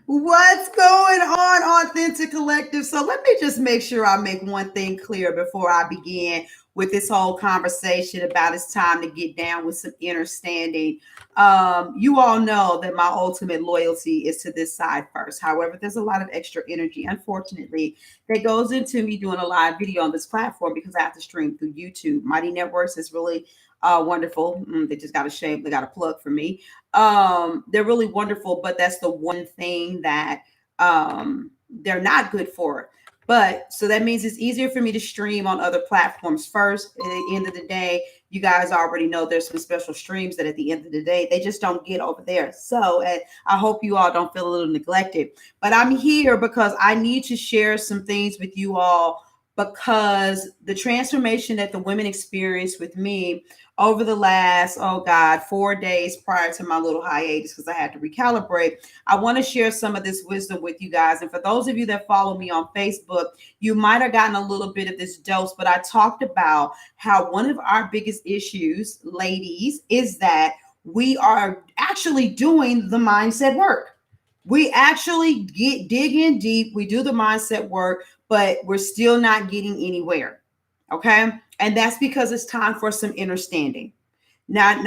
What's going on, Authentic Collective? So let me just make sure I make one thing clear before I begin with this whole conversation about it's time to get down with some understanding. You all know that my ultimate loyalty is to this side first. However, there's a lot of extra energy, unfortunately, that goes into me doing a live video on this platform because I have to stream through YouTube. Mighty Networks is really wonderful. They just got a shame. They got a plug for me. They're really wonderful, but that's the one thing that they're not good for. But so that means it's easier for me to stream on other platforms first. At the end of the day, you guys already know there's some special streams that at the end of the day, they just don't get over there. So I hope you all don't feel a little neglected. But I'm here because I need to share some things with you all because the transformation that the women experienced with me over the last, oh God, 4 days prior to my little hiatus, because I had to recalibrate. I want to share some of this wisdom with you guys. And for those of you that follow me on Facebook, you might have gotten a little bit of this dose, but I talked about how one of our biggest issues, ladies, is that we are actually doing the mindset work. We actually dig in deep. We do the mindset work, but we're still not getting anywhere. Okay. And that's because it's time for some understanding. Not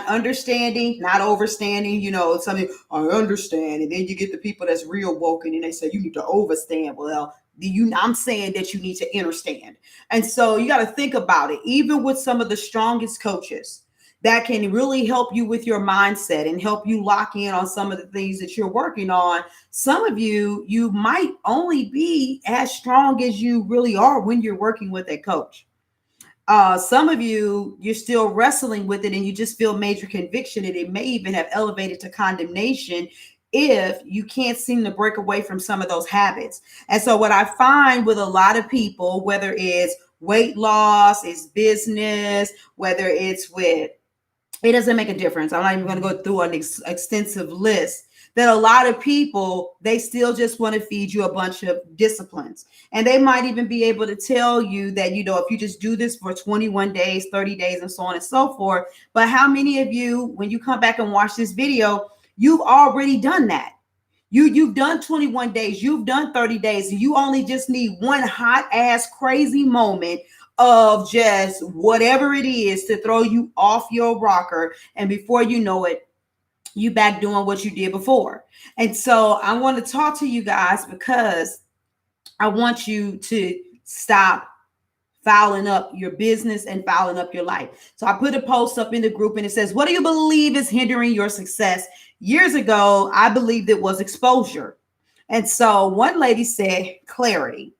understanding, not overstanding. You know, something I understand, and then you get the people that's real woken, and they say you need to overstand. Well, I'm saying that you need to understand, and so you got to think about it. Even with some of the strongest coaches that can really help you with your mindset and help you lock in on some of the things that you're working on. Some of you might only be as strong as you really are when you're working with a coach. Some of you're still wrestling with it and you just feel major conviction, and it may even have elevated to condemnation if you can't seem to break away from some of those habits. And so, what I find with a lot of people, whether it's weight loss, it's business, whether it's with, it doesn't make a difference. I'm not even going to go through an extensive list, that a lot of people, they still just want to feed you a bunch of disciplines. And they might even be able to tell you that, if you just do this for 21 days, 30 days, and so on and so forth. But how many of you, when you come back and watch this video, you've already done that? You've done 21 days, you've done 30 days, and you only just need one hot ass crazy moment of just whatever it is to throw you off your rocker. And before you know it, you back doing what you did before. And so I want to talk to you guys because I want you to stop fouling up your business and fouling up your life. So I put a post up in the group and it says, what do you believe is hindering your success? Years ago, I believed it was exposure. And so one lady said clarity.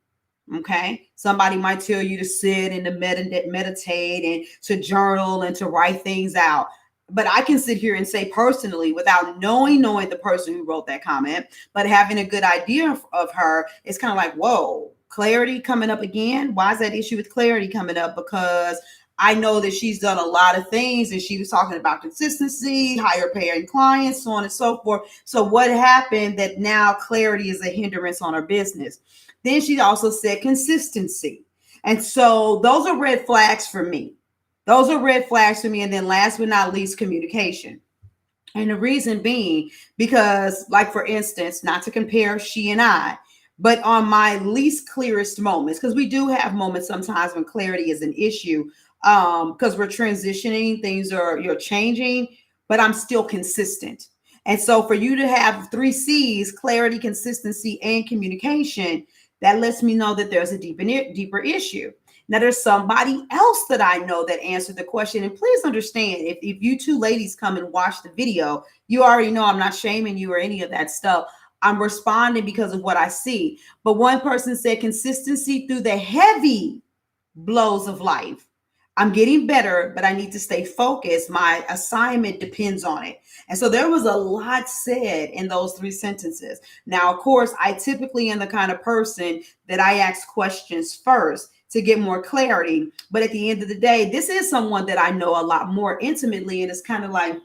Okay. Somebody might tell you to sit and to meditate and to journal and to write things out. But I can sit here and say personally, without knowing the person who wrote that comment, but having a good idea of her, it's kind of like, whoa, clarity coming up again. Why is that issue with clarity coming up? Because I know that she's done a lot of things, and she was talking about consistency, higher paying clients, so on and so forth. So what happened that now clarity is a hindrance on her business? Then she also said consistency. And so those are red flags for me. Those are red flags for me. And then last but not least, communication. And the reason being, because like, for instance, not to compare she and I, but on my least clearest moments, because we do have moments sometimes when clarity is an issue, because we're transitioning, you're changing, but I'm still consistent. And so for you to have 3 C's, clarity, consistency, and communication, that lets me know that there's a deeper issue. Now, there's somebody else that I know that answered the question. And please understand, if you two ladies come and watch the video, you already know I'm not shaming you or any of that stuff. I'm responding because of what I see. But one person said consistency through the heavy blows of life. I'm getting better, but I need to stay focused. My assignment depends on it. And so there was a lot said in those 3 sentences. Now, of course, I typically am the kind of person that I ask questions first to get more clarity. But at the end of the day, this is someone that I know a lot more intimately. And it's kind of like,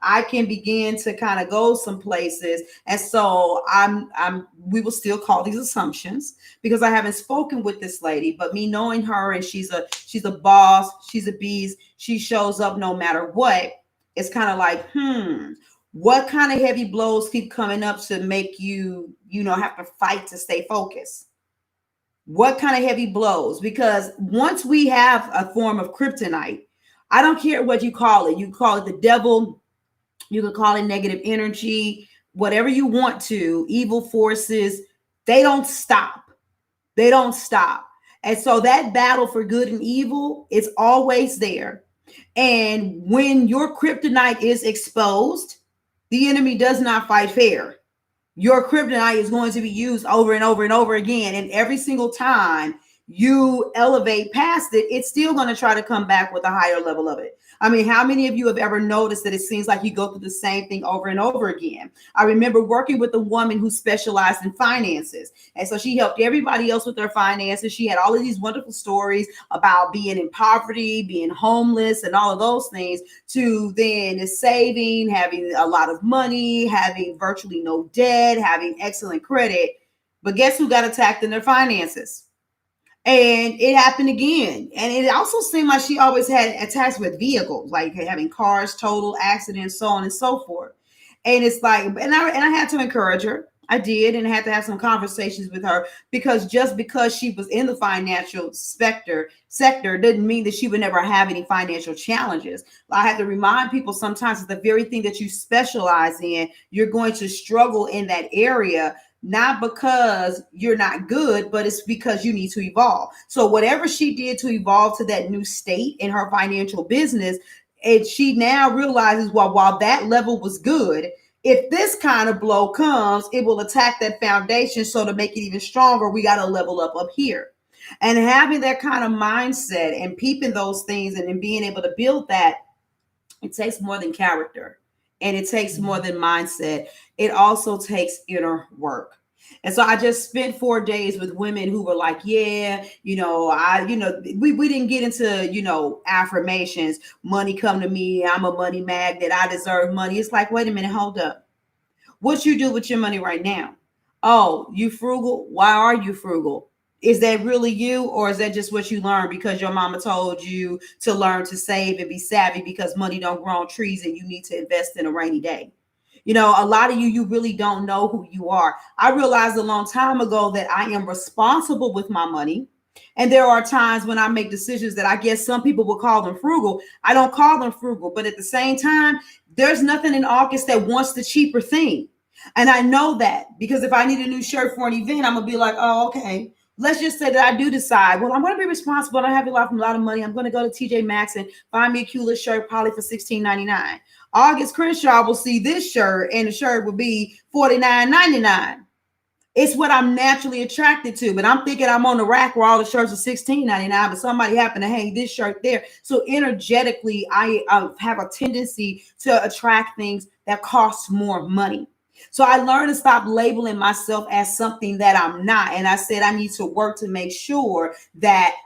I can begin to kind of go some places. And so we will still call these assumptions because I haven't spoken with this lady, but me knowing her, and she's a boss, she's a beast, she shows up no matter what. It's kind of like, What kind of heavy blows keep coming up to make you, have to fight to stay focused? What kind of heavy blows? Because once we have a form of kryptonite, I don't care what you call it. You call it the devil, you can call it negative energy, whatever you want to, evil forces, they don't stop. They don't stop. And so that battle for good and evil is always there. And when your kryptonite is exposed, the enemy does not fight fair. Your kryptonite is going to be used over and over and over again. And every single time you elevate past it, it's still going to try to come back with a higher level of it. I mean, how many of you have ever noticed that it seems like you go through the same thing over and over again? I remember working with a woman who specialized in finances. And so she helped everybody else with their finances. She had all of these wonderful stories about being in poverty, being homeless, and all of those things, to then saving, having a lot of money, having virtually no debt, having excellent credit. But guess who got attacked in their finances? And it happened again. And it also seemed like she always had attacks with vehicles, like having cars, total accidents, so on and so forth. And it's like, and I had to encourage her. I did, and I had to have some conversations with her, because just because she was in the financial sector didn't mean that she would never have any financial challenges. I have to remind people sometimes that the very thing that you specialize in, you're going to struggle in that area, not because you're not good, but it's because you need to evolve. So whatever she did to evolve to that new state in her financial business, and she now realizes, well, while that level was good, if this kind of blow comes, it will attack that foundation. So to make it even stronger, we got to level up here. And having that kind of mindset and peeping those things and then being able to build that, it takes more than character, and it takes more than mindset. It also takes inner work. And so I just spent 4 days with women who were like, yeah, we didn't get into, affirmations, money come to me, I'm a money magnet, I deserve money. It's like, wait a minute, hold up. What you do with your money right now? Oh, you frugal? Why are you frugal? Is that really you, or is that just what you learned because your mama told you to learn to save and be savvy because money don't grow on trees and you need to invest in a rainy day? A lot of you really don't know who you are. I realized a long time ago that I am responsible with my money. And there are times when I make decisions that I guess some people would call them frugal. I don't call them frugal, but at the same time, there's nothing in August that wants the cheaper thing. And I know that, because if I need a new shirt for an event, I'm going to be like, oh, okay. Let's just say that I do decide, well, I'm going to be responsible. I have a lot of money. I'm going to go to TJ Maxx and find me a cute little shirt, probably for $16.99. August Crenshaw will see this shirt, and the shirt will be $49.99. It's what I'm naturally attracted to. But I'm thinking I'm on the rack where all the shirts are $16.99, but somebody happened to hang this shirt there. So energetically, I have a tendency to attract things that cost more money. So I learned to stop labeling myself as something that I'm not. And I said I need to work to make sure that,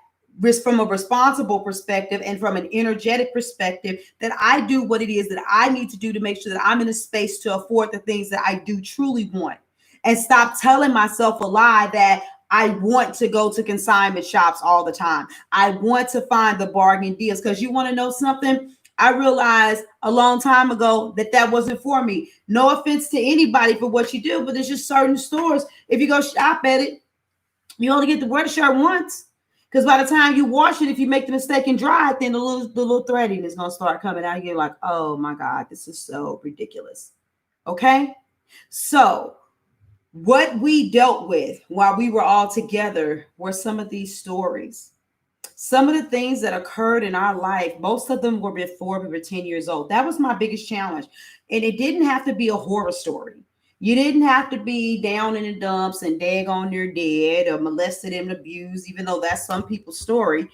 from a responsible perspective and from an energetic perspective, that I do what it is that I need to do to make sure that I'm in a space to afford the things that I do truly want, and stop telling myself a lie that I want to go to consignment shops all the time. I want to find the bargain deals, because you want to know something? I realized a long time ago that wasn't for me. No offense to anybody for what you do, but there's just certain stores, if you go shop at it, you only get to wear the shirt once. Because by the time you wash it, if you make the mistake and dry it, then the little threading is going to start coming out. You're like, oh my God, this is so ridiculous. Okay? So what we dealt with while we were all together were some of these stories. Some of the things that occurred in our life, most of them were before we were 10 years old. That was my biggest challenge. And it didn't have to be a horror story. You didn't have to be down in the dumps and daggone near dead or molested and abused, even though that's some people's story.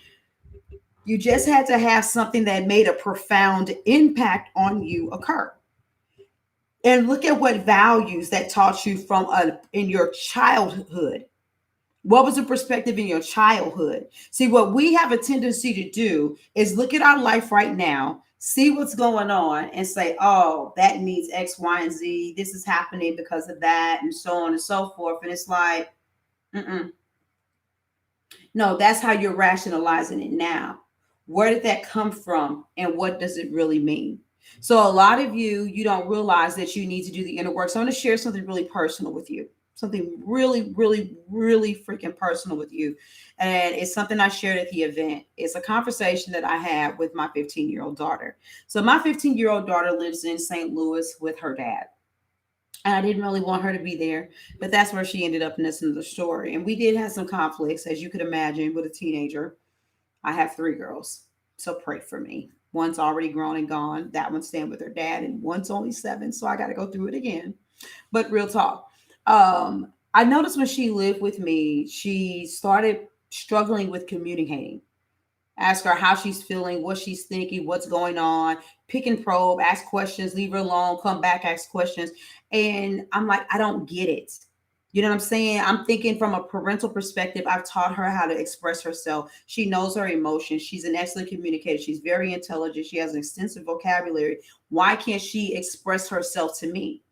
You just had to have something that made a profound impact on you occur. And look at what values that taught you in your childhood. What was the perspective in your childhood? See, what we have a tendency to do is look at our life right now, see what's going on, and say, oh, that means X, Y, and Z. This is happening because of that, and so on and so forth. And it's like, no, that's how you're rationalizing it now. Where did that come from, and what does it really mean? So a lot of you don't realize that you need to do the inner work. So I'm going to share something really personal with you. Something really, really, really freaking personal with you. And it's something I shared at the event. It's a conversation that I had with my 15-year-old daughter. So my 15-year-old daughter lives in St. Louis with her dad. And I didn't really want her to be there, but that's where she ended up in this another story. And we did have some conflicts, as you could imagine, with a teenager. I have three girls, so pray for me. One's already grown and gone. That one's staying with her dad, and one's only 7, so I got to go through it again. But real talk, I noticed when she lived with me, she started struggling with communicating. Ask her how she's feeling, what she's thinking, what's going on, pick and probe, ask questions, leave her alone, come back, ask questions. And I'm like, I don't get it. You know what I'm saying? I'm thinking from a parental perspective, I've taught her how to express herself. She knows her emotions. She's an excellent communicator. She's very intelligent. She has an extensive vocabulary. Why can't she express herself to me?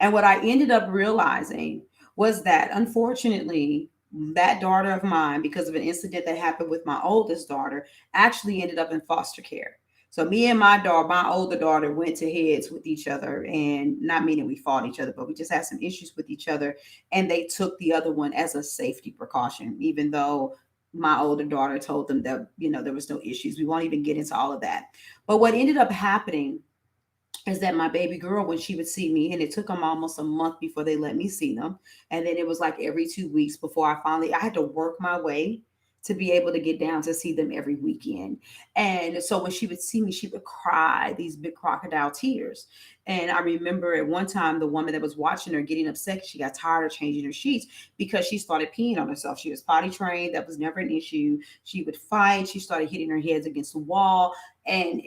And what I ended up realizing was that unfortunately, that daughter of mine, because of an incident that happened with my oldest daughter, actually ended up in foster care. So me and my older daughter, went to heads with each other, and not meaning we fought each other, but we just had some issues with each other. And they took the other one as a safety precaution, even though my older daughter told them that there was no issues. We won't even get into all of that. But what ended up happening is that my baby girl, when she would see me, and it took them almost a month before they let me see them, and then it was like every 2 weeks before I had to work my way to be able to get down to see them every weekend. And so when she would see me, she would cry these big crocodile tears. And I remember at one time the woman that was watching her getting upset, she got tired of changing her sheets because she started peeing on herself. She was potty trained, that was never an issue. She would fight, she started hitting her heads against the wall. And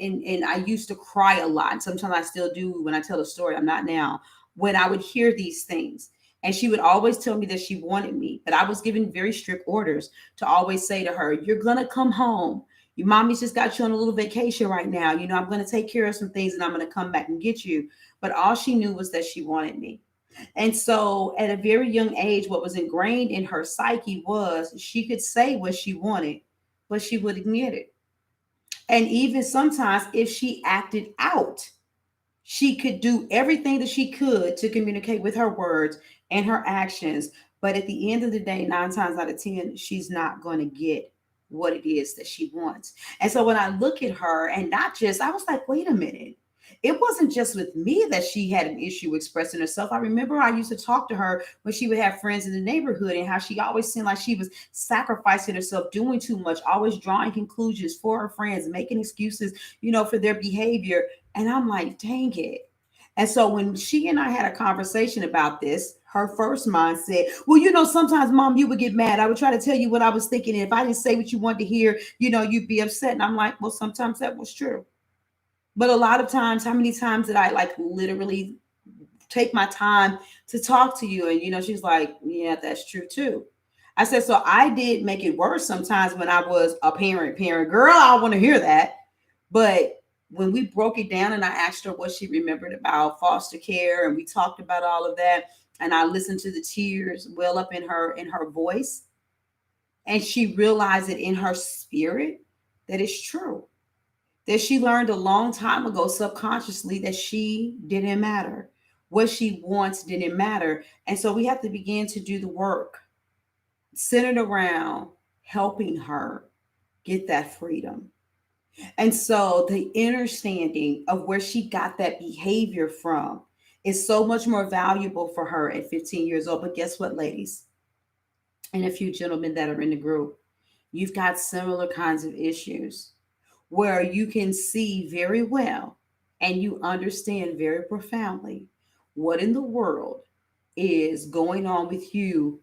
I used to cry a lot. And sometimes I still do when I tell the story. I'm not now. When I would hear these things. And she would always tell me that she wanted me, but I was given very strict orders to always say to her, "You're gonna come home. Your mommy's just got you on a little vacation right now. I'm gonna take care of some things and I'm gonna come back and get you." But all she knew was that she wanted me. And so at a very young age, what was ingrained in her psyche was she could say what she wanted, but she wouldn't get it. And even sometimes, if she acted out, she could do everything that she could to communicate with her words and her actions. But at the end of the day, 9 times out of 10, she's not going to get what it is that she wants. And so when I look at her, and not just, I was like, wait a minute. It wasn't just with me that she had an issue expressing herself. I remember I used to talk to her when she would have friends in the neighborhood, and how she always seemed like she was sacrificing herself, doing too much, always drawing conclusions for her friends, making excuses, for their behavior. And I'm like, dang it. And so when she and I had a conversation about this, her first mind said, "Well, sometimes, mom, you would get mad. I would try to tell you what I was thinking. And if I didn't say what you wanted to hear, you'd be upset." And I'm like, well, sometimes that was true. But a lot of times, how many times did I like literally take my time to talk to you? And, she's like, "Yeah, that's true too." I said, so I did make it worse sometimes when I was a parent. Girl, I want to hear that. But when we broke it down and I asked her what she remembered about foster care, and we talked about all of that, and I listened to the tears well up in her voice, and she realized it in her spirit that it's true, that she learned a long time ago subconsciously that she didn't matter. What she wants didn't matter. And so we have to begin to do the work centered around helping her get that freedom. And so the understanding of where she got that behavior from is so much more valuable for her at 15 years old. But guess what, ladies, and a few gentlemen that are in the group, you've got similar kinds of issues where you can see very well and you understand very profoundly what in the world is going on with you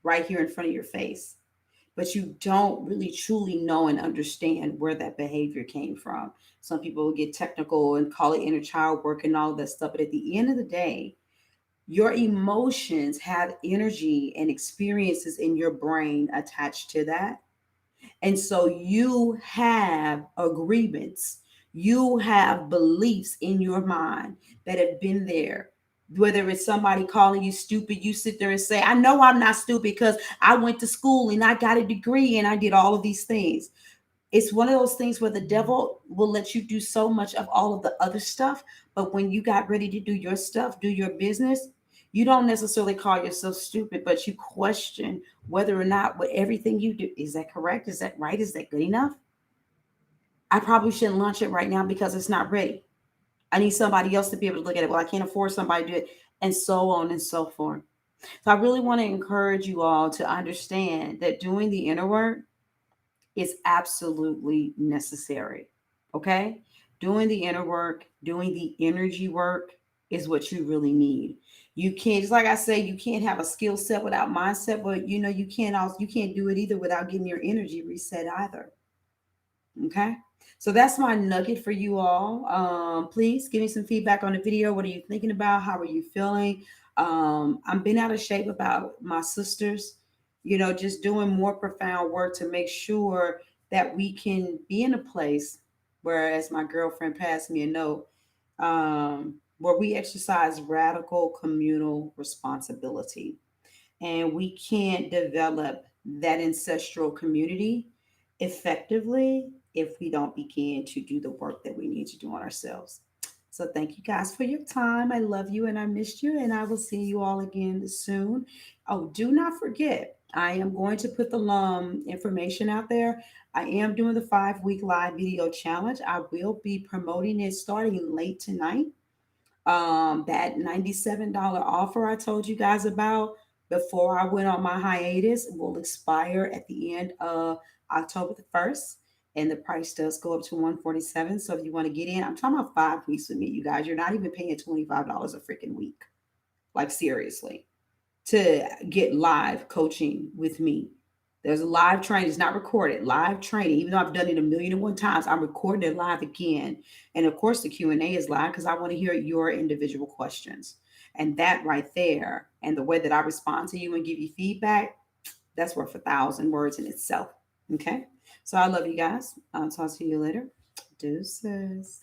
right here in front of your face. But you don't really truly know and understand where that behavior came from. Some people will get technical and call it inner child work and all that stuff. But at the end of the day, your emotions have energy and experiences in your brain attached to that. And so you have agreements, you have beliefs in your mind that have been there. Whether it's somebody calling you stupid, you sit there and say, "I know I'm not stupid because I went to school and I got a degree and I did all of these things." It's one of those things where the devil will let you do so much of all of the other stuff, but when you got ready to do your stuff, do your business, you don't necessarily call yourself stupid, but you question whether or not what everything you do is that correct, is that right, is that good enough. I probably shouldn't launch it right now because it's not ready. I need somebody else to be able to look at it. Well, I can't afford somebody to do it, and so on and so forth. So I really want to encourage you all to understand that doing the inner work is absolutely necessary. Okay? Doing the inner work, doing the energy work is what you really need. You can't, just like I say, you can't have a skill set without mindset, but you can't do it either without getting your energy reset either. Okay. So that's my nugget for you all. Please give me some feedback on the video. What are you thinking about? How are you feeling? I'm been out of shape about my sisters, just doing more profound work to make sure that we can be in a place where, as my girlfriend passed me a note, where we exercise radical communal responsibility. And we can't develop that ancestral community effectively if we don't begin to do the work that we need to do on ourselves. So thank you guys for your time. I love you and I missed you, and I will see you all again soon. Oh, do not forget, I am going to put the information out there. I am doing the 5 week live video challenge. I will be promoting it starting late tonight. That $97 offer I told you guys about before I went on my hiatus will expire at the end of October the 1st. And the price does go up to 147. So if you want to get in, I'm talking about 5 weeks with me, you guys. You're not even paying $25 a freaking week. Like seriously, to get live coaching with me. There's a live training. It's not recorded. Live training. Even though I've done it a million and one times, I'm recording it live again. And of course, the Q&A is live because I want to hear your individual questions. And that right there, and the way that I respond to you and give you feedback, that's worth 1,000 words in itself. Okay. So I love you guys. I'll talk to you later. Deuces.